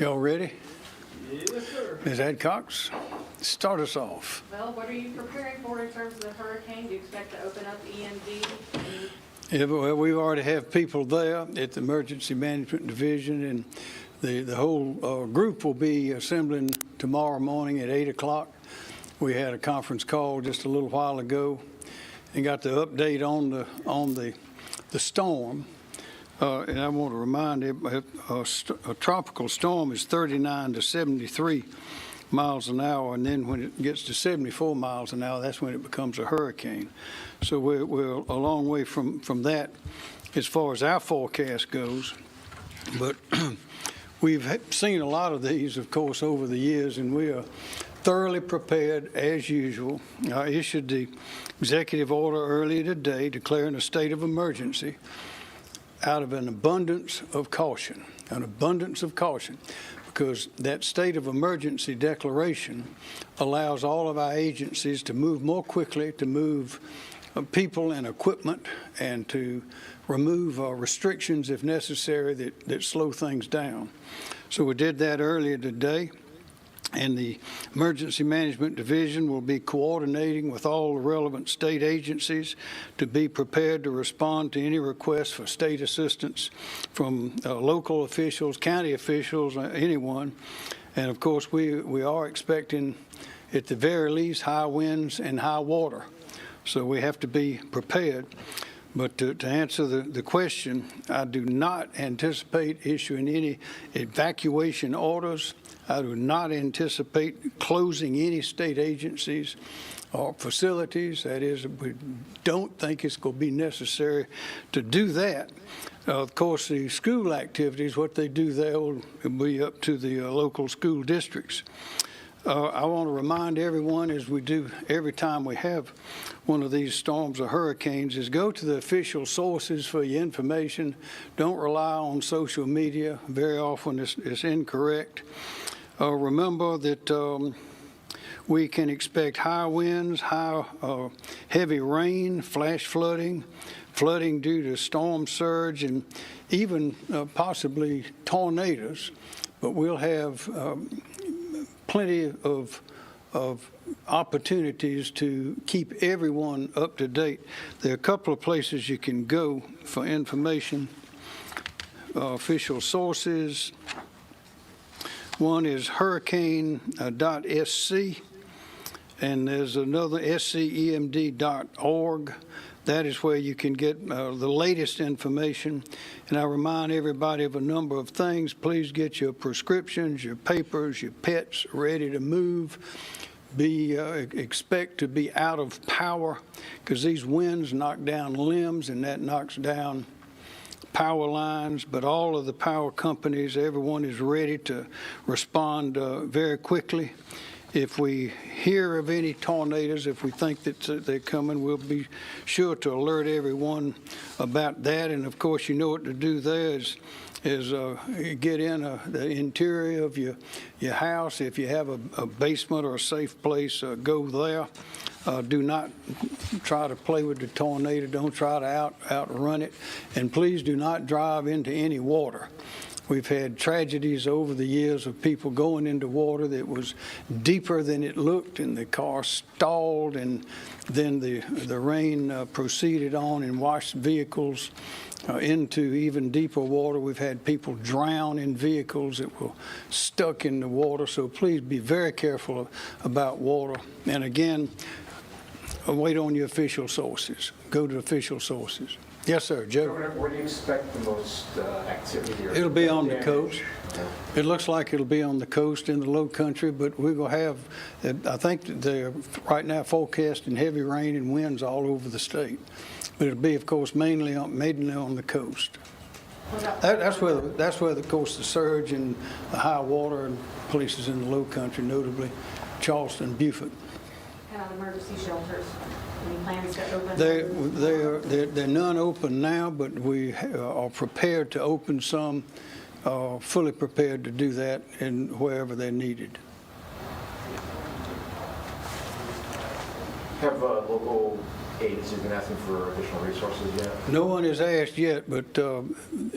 Y'all ready? Yes, sir. Ms. Adcox, start us off. Well, what are you preparing for in terms of the hurricane? Do you expect to open up EMD? Yeah, well, we already have people there at the Emergency Management Division, and the whole group will be assembling tomorrow morning at 8 o'clock. We had a conference call just a little while ago and got the update on the storm. And I want to remind you, a tropical storm is 39 to 73 miles an hour, and then when it gets to 74 miles an hour, that's when it becomes a hurricane. So we're a long way from that as far as our forecast goes. But we've seen a lot of these, of course, over the years, and we are thoroughly prepared as usual. I issued the executive order earlier today declaring a state of emergency out of an abundance of caution, because that state of emergency declaration allows all of our agencies to move more quickly, to move people and equipment, and to remove restrictions if necessary that slow things down. So we did that earlier today. And the Emergency Management Division will be coordinating with all the relevant state agencies to be prepared to respond to any requests for state assistance from local officials, county officials, anyone. And of course, we are expecting, at the very least, high winds and high water. So we have to be prepared. But to answer the question, I do not anticipate issuing any evacuation orders. I do not anticipate closing any state agencies or facilities. That is, we don't think it's going to be necessary to do that. Of course, the school activities, what they do there will be up to the local school districts. I want to remind everyone, as we do every time we have one of these storms or hurricanes, is go to the official sources for your information. Don't rely on social media. Very often it's incorrect. Remember that we can expect high winds, heavy rain, flash flooding, flooding due to storm surge, and even possibly tornadoes. But we'll have plenty of opportunities to keep everyone up to date. There are a couple of places you can go for information. Official sources. One is hurricane.sc, and there's another scemd.org. That is where you can get the latest information. And I remind everybody of a number of things. Please get your prescriptions, your papers, your pets ready to move. Expect to be out of power, because these winds knock down limbs, and that knocks down power lines. But all of the power companies, everyone is ready to respond very quickly. If we hear of any tornadoes, if we think that they're coming, we'll be sure to alert everyone about that. And of course, you know what to do there is get in the interior of your house. If you have a basement or a safe place, go there. Do not try to play with the tornado. Don't try to outrun it. And please do not drive into any water. We've had tragedies over the years of people going into water that was deeper than it looked, and the car stalled, and then the rain proceeded on and washed vehicles into even deeper water. We've had people drown in vehicles that were stuck in the water. So please be very careful about water. And again, wait on your official sources. Go to official sources. Yes, sir, Joe. Where do you expect the most activity? It'll be on the coast. It looks like it'll be on the coast in the low country, but we're going to have, I think they're right now forecasting heavy rain and winds all over the state. But it'll be, of course, mainly on the coast. That's where, of course, the surge and the high water and places in the low country, notably Charleston, Beaufort. How about emergency shelters? Any plans to open? They're none open now, but we are prepared to open some, fully prepared to do that in wherever they're needed. Have local agencies been asking for additional resources yet? No one has asked yet, but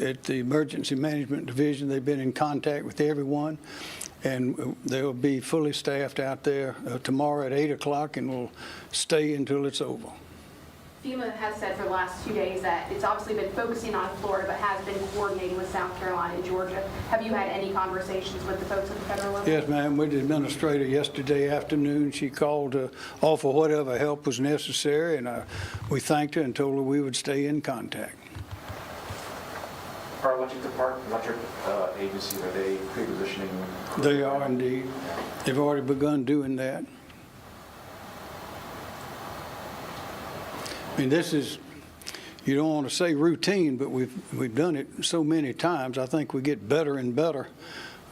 at the Emergency Management Division, they've been in contact with everyone, and they'll be fully staffed out there tomorrow at 8 o'clock, and will stay until it's over. FEMA has said for the last 2 days that it's obviously been focusing on Florida, but has been coordinating with South Carolina and Georgia. Have you had any conversations with the folks at the federal level? Yes, ma'am. With the administrator yesterday afternoon, she called to offer whatever help was necessary, and we thanked her and told her we would stay in contact. Our electric agencies, are they pre-positioning? They are indeed. They've already begun doing that. I mean, this is, you don't want to say routine, but we've done it so many times. I think we get better and better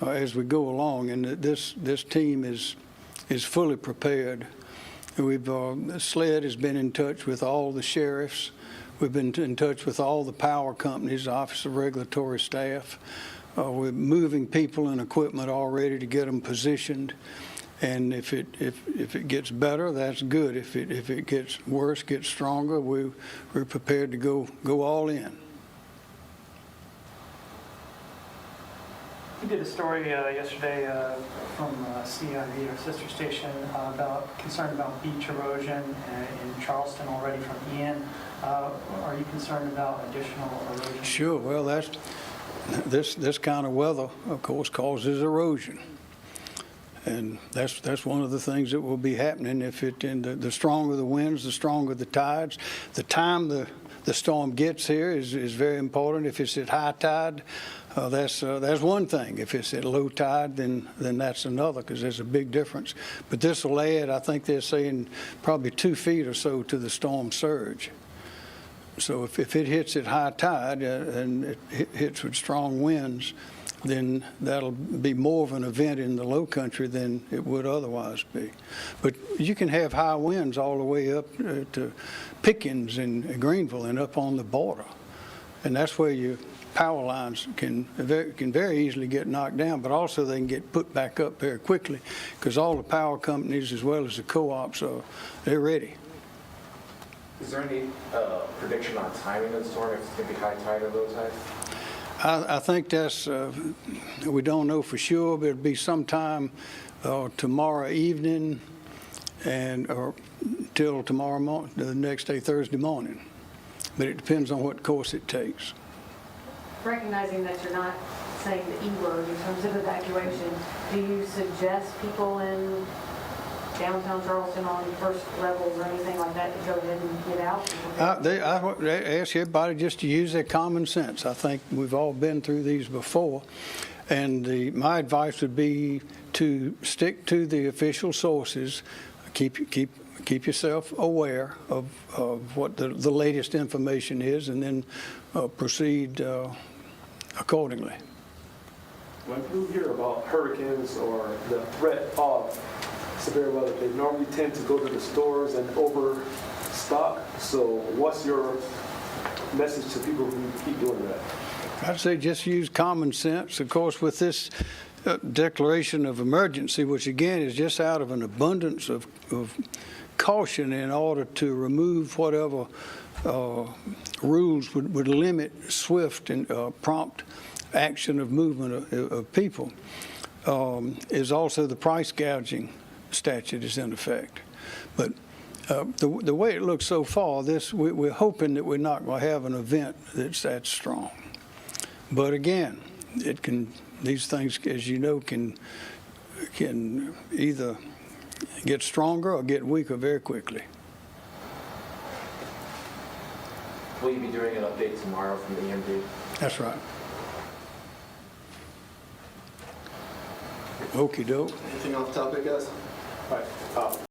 as we go along, and this team is fully prepared. SLED has been in touch with all the sheriffs. We've been in touch with all the power companies, the Office of Regulatory Staff. We're moving people and equipment already to get them positioned. And if it gets better, that's good. If it gets worse, gets stronger, we're prepared to go all in. You did a story yesterday from CIV, our sister station, about concern about beach erosion in Charleston already from Ian. Are you concerned about additional erosion? Sure. Well, this kind of weather, of course, causes erosion. And that's one of the things that will be happening the stronger the winds, the stronger the tides. The time the storm gets here is very important. If it's at high tide, that's one thing. If it's at low tide, then that's another, because there's a big difference. But this will add, I think they're saying, probably 2 feet or so to the storm surge. So if it hits at high tide and it hits with strong winds, then that'll be more of an event in the low country than it would otherwise be. But you can have high winds all the way up to Pickens and Greenville and up on the border. And that's where your power lines can very easily get knocked down, but also they can get put back up very quickly, because all the power companies as well as the co-ops, they're ready. Is there any prediction on timing of the storm, if it's going to be high tide or low tide? I think we don't know for sure, but it'll be sometime tomorrow evening or till tomorrow morning, the next day, Thursday morning. But it depends on what course it takes. Recognizing that you're not saying the E word in terms of evacuation, do you suggest people in downtown Charleston on first levels or anything like that to go ahead and get out? I ask everybody just to use their common sense. I think we've all been through these before, and my advice would be to stick to the official sources. Keep yourself aware of what the latest information is, and then proceed accordingly. When you hear about hurricanes or the threat of severe weather, they normally tend to go to the stores and overstock. So what's your message to people who keep doing that? I'd say just use common sense. Of course, with this declaration of emergency, which again is just out of an abundance of caution in order to remove whatever rules would limit swift and prompt action of movement of people, is also the price gouging statute is in effect. But the way it looks so far, we're hoping that we're not going to have an event that's that strong. But again, these things, as you know, can either get stronger or get weaker very quickly. Will you be doing an update tomorrow from the EMD? That's right. Okie doke. Anything off topic, guys? All right.